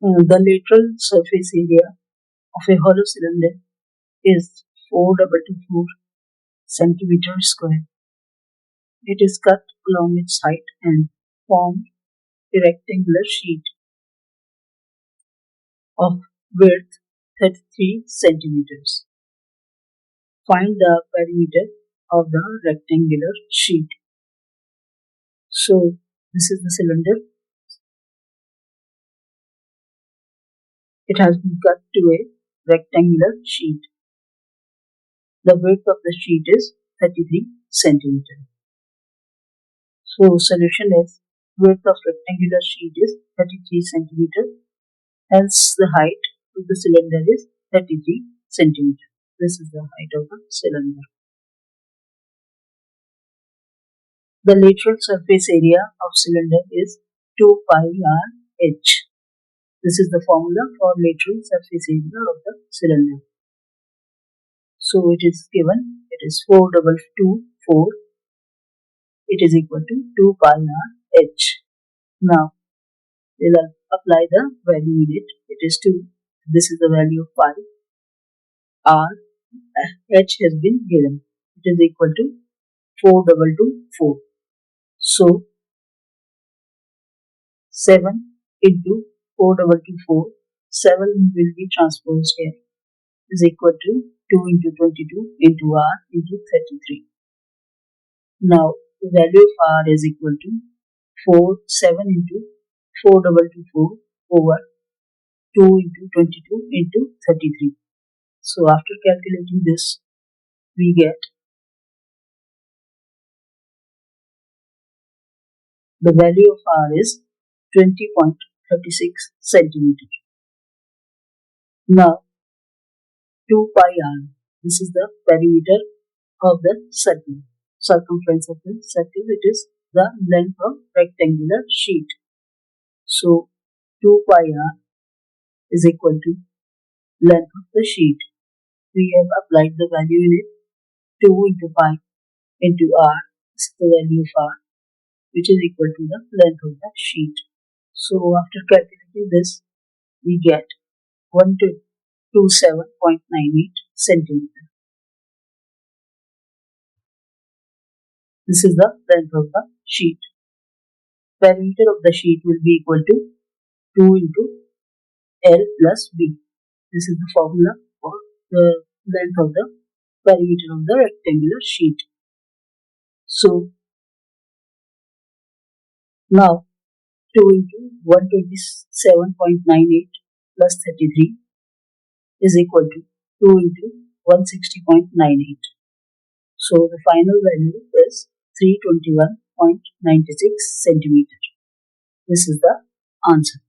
The lateral surface area of a hollow cylinder is 424 centimeters square. It is cut along its height and formed a rectangular sheet of width 33 centimeters. Find the perimeter of the rectangular sheet. So this is the cylinder. It has been cut to a rectangular sheet. The width of the sheet is 33 centimeters. So solution is width of rectangular sheet is 33 centimeters. Hence the height of the cylinder is 33 centimeters. This is the height of the cylinder. The lateral surface area of cylinder is 2 pi r h. This is the formula for lateral surface area of the cylinder. So it is given, it is 4224. It is equal to 2 pi r h. Now we will apply the value in it. It is 2. This is the value of pi. R h has been given. It is equal to 4224. So 7 into 4224, 7 will be transposed here, is equal to 2 into 22 into r into 33. Now the value of r is equal to 7 into 4224 over 2 into 22 into 33. So after calculating this, we get the value of r is 20.36 centimeters. Now 2 pi r, this is the perimeter of the circle. Circumference of the circle, it is the length of rectangular sheet. So 2 pi r is equal to length of the sheet. We have applied the value in it. 2 into pi into r is the value of r, which is equal to the length of the sheet. So after calculating this, we get 127.98 centimeters. This is the length of the sheet. Perimeter of the sheet will be equal to 2 into L plus B. This is the formula for the length of the perimeter of the rectangular sheet. So now 2 into 127.98 plus 33 is equal to 2 into 160.98. So the final value is 321.96 centimeters. This is the answer.